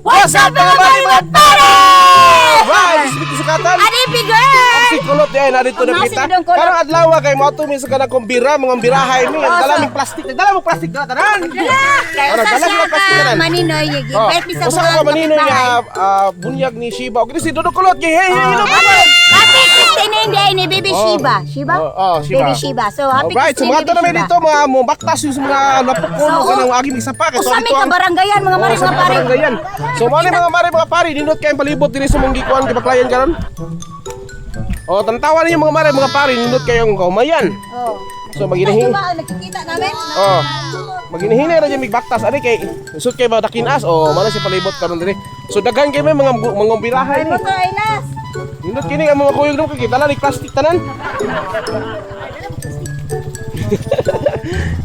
What's up mga pare? Right, dito sa katan. Adi bigay. Si kulot diay na dito na kita. Karang adlaw kay mo to mi sa kanang kumbira, mga birahay mi. Dala mi plastic, dala mo plastic na tanan. Kaya dala mo plastic tanan. maninoy yagi. Bet mi sa Usa ka manino niya bunyag ni Shiba. Okay si Dodo kulot gay. Hey, Happy 15 day ni Baby Shiba. Shiba? Shiba. Baby Shiba. So happy Alright, so mga to na dito mga mo baktas yung mga napukulo kanang agi mi sapa kay Usami ka baranggayan mga mari mga pare. Baranggayan. So mali mga pare, nindot kayong palibot diri sa mong gikuan kay baklayan karon. O tantawan ninyo mga pare, nindot kayong kaumayan. Oh. So maginahin. Diba nakikita namin? Oh. Maginahin ra jud mig baktas ani kay usod kay madakinas o mala si palibot karon diri. So daghan kay may mga birahay ni. Motor Inas. Nindot kini ang mga kuyog dum kay dala ni plastic tanan.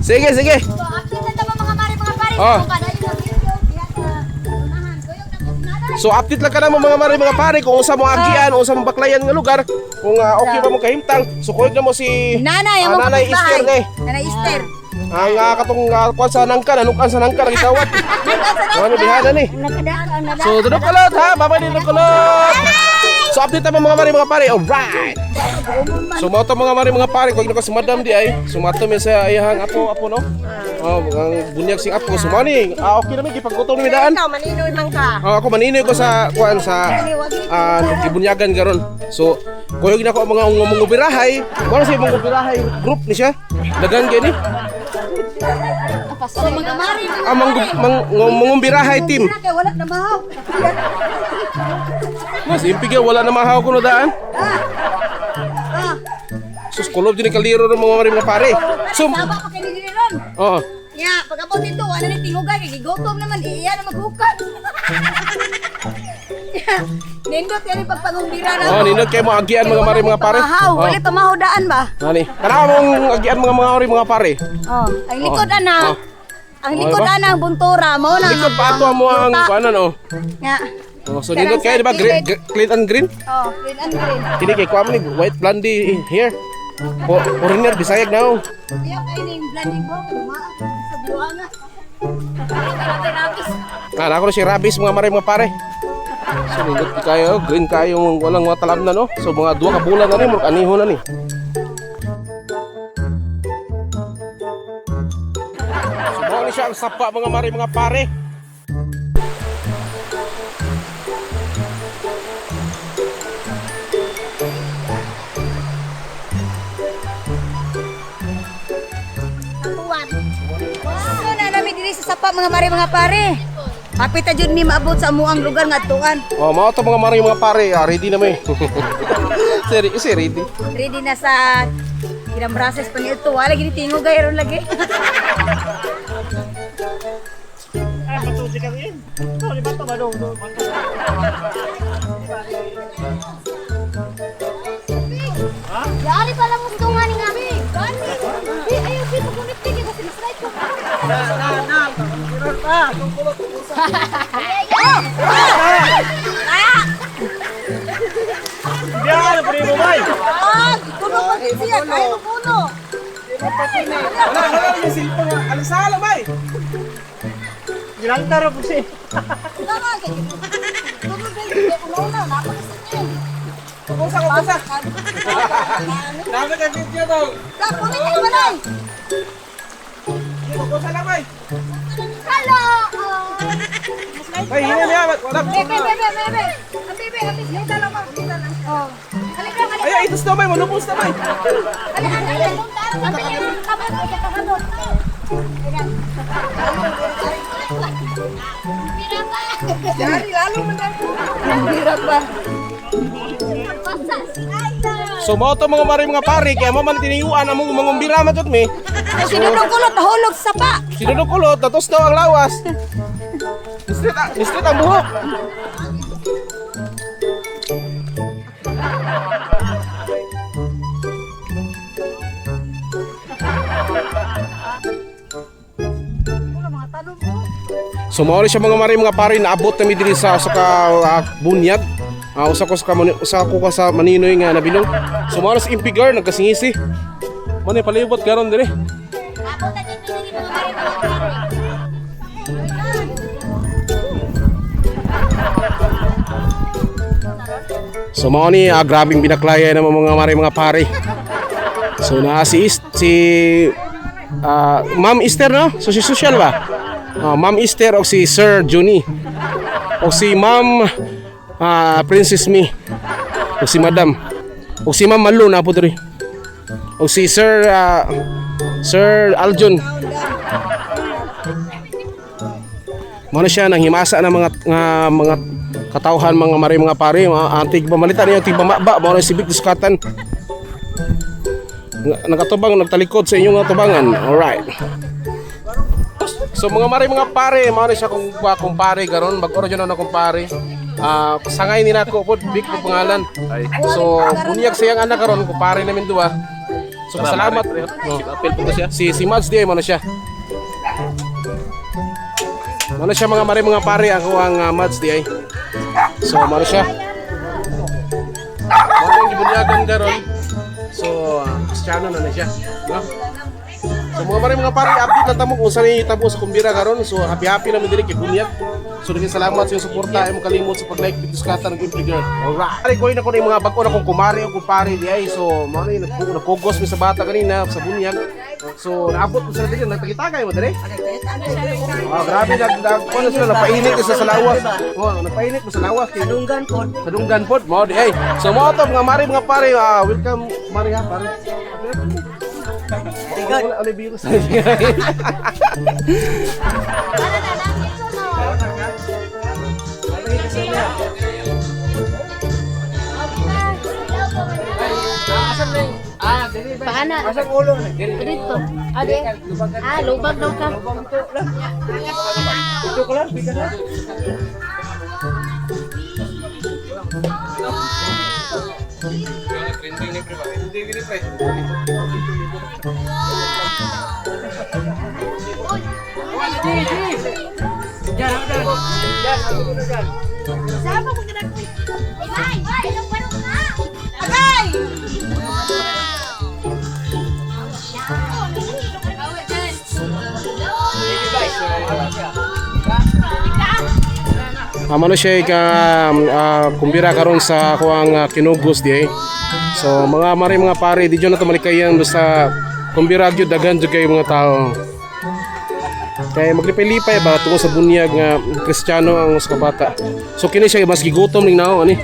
Sige. So update na tama mga mari mga pare. Oh. Kung kada yung video diha sa unahan. Kuyog na kunaday. So update lang ka na mo mga pare kung unsa mo agian o unsa mo baklayan nga lugar kung okay ba mo kahimtang. So kuyog na mo si Nanay, ang mga Nanay Easter kapitbahay. ni. Nanay Easter. Ang katong kuan sa nangka, nanukan sa nangka lagi tawat. Ano dihana ni? Nakadaan na So dudok kulot ha, baba ni kulot. So update ta mga pare. Alright. So mo to mga pare kung ko si Madam di ay sumato mi sa iyang apo no. Oh, ang bunyag sing apo so ni. Okay na mi gipaggutom mi daan. Ikaw maninoy man ka. Ako maninoy ko sa kuan sa gibunyagan garon. So kuyog na ko ang mga birahay. Wala si mga birahay group ni siya. Dagan gani. So mga mari Ang birahay team. kay wala na mahaw. Mas impigya wala na mahaw kuno daan. Sus kulob din kaliro ng mga pare. So Saba pa kay diri ron. oh. Ya, pagabot dito wala ni tingugay kay gigotom naman iya na maghukat. Nindot yan yung pagpangumbira na. Oh, nindot kay mo agian mga pare. Mahaw, wala pa mahaw daan ba? Ani. Kana mong agian mga pare. Oh, ang likod ana. Oh. Ang likod ana ang buntura mo na. Likod pa ato mo ang kuanan oh. Ya. Oh, so nindot kay di ba clean and green? Oh, green and green. Kini kay kuam ni white blondie here. Foreigner bisayag na oh. Iya kay ning blending mo, sa buanga. Ako na si Rabis mga pare. So nindot kayo, green kayo walang mga talab na no. So mga 2 ka bulan na ni murag aniho na ni. So mo ni siya ang sapa mga pare. So na namin diri sa sapa mga pare. Happy ta jud mi maabot sa amuang lugar nga tuan. Oh, mao to mga pare, ready na may. Si ready. Ready na sa kinambrases pa nito. Wala gini tingog gayron lagi. Ay, matusi ka rin. Sorry ba ito? Yari pala mo tunga ni ngami. Gani. Ayo dito kunit tingin kasi strike ko. Mirror pa. Diyan, pre mo bay. Kuno pa siya, kayo kuno. Wala yung cellphone. Alisala bay. Giralta ro po si. Tama kay. Kuno ba kuno na napakasin. Kusa. Dami ka video daw. Sa kunit ka balay. Kusa na bay. Hello. Bay, hina niya. Wala. Bebe. Ang bebe, dito lang ba? Dito lang. Oh. Halika. Ay, itos na bay, manubos na bay. Dari lalu menang ba? So mo to mga pare, kaya mo man tiniyuan among mangumbira man jud mi. Sinunod kulot nahulog sa pa. Sinunod kulot, tatos daw ang lawas. Straight ang buhok. So mao ni siya mga pare naabot kami diri sa bunyag. Usa ko sa maninoy nga nabilong. So mao sa impigar nagkasingisi. Mane palibot karon diri. Abot na dito ni mga So mao ni grabing binaklaya ng mga pare. So na si Ma'am Esther no? So si social ba? Ma'am Esther o si Sir Johnny. O si Ma'am Princess Me. O si Madam. O si Ma'am Malu na po diri. O si Sir Aljon. Mao na siya nang himasa ng mga katawhan mga pare, mga antig pamalitan niyo tig pamaba mao na si Big Diskatan. Nakatubang nagtalikod sa inyong tubangan. Alright. So mga pare, mao na siya kung kumpare garon, mag-original na kumpare. Sangay ni nako pod Big po pangalan. So bunyag siyang anak karon kumpare namin duwa. So salamat. Apel po siya. Si Mads di mao na siya. Mao na siya mga pare ako ang Mads di ay. So mao na siya. Mao ang gibunyagan garon. So Cristiano na siya, no? So mga pare, update lang tamo kung saan itabo sa kumbira karon. So happy na mo diri kay bunyag. So naging salamat sa iyong suporta ay mo kalimot sa pag-like video Diskatan ng Gameplay Girl. Alright. Pare ko na ko mga bag-o na kung kumare o kumpare di ay. So mao ni nagkugos mi sa bata kanina sa bunyag. So naabot ko sila diri nagtagitagay mo diri. Grabe kuno sila napainit sa lawas. Napainit mo sa lawas kay sa dunggan pod mao di ay. So mao to mga pare, welcome Maria pare. Wala ulit virus. Paana? Asang ulo na? Dito. Ade. Lubag daw ka. Ito ko lang, bigat na. Amano siya ka kumbira karon sa kuang kinugos di ay. So mga pare di jud na to malikayan basta kumbira gyud daghan jud kay mga tao. Kay maglipay-lipay ba tungo sa bunyag nga Kristiyano ang usa ka bata. So kini siya mas gigutom ning nao ani.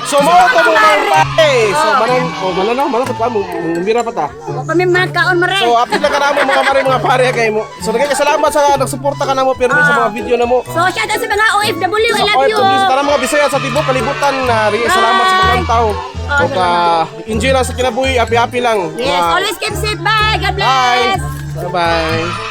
So mo to mga pare. So manan pa mo mira pa ta. Kami mga kaon mare. So update lang kanamo mga pare kay mo. So nagkasalamat sa nagsuporta kanamo pero sa mga video namo. So shout out sa mga OFW, I love you. Tara mga Bisaya sa tibok kalibutan na salamat sa mga tao. Enjoy lang sa kinabuhi, happy lang. Yes, always keep safe. Bye. God bless. Bye. Bye.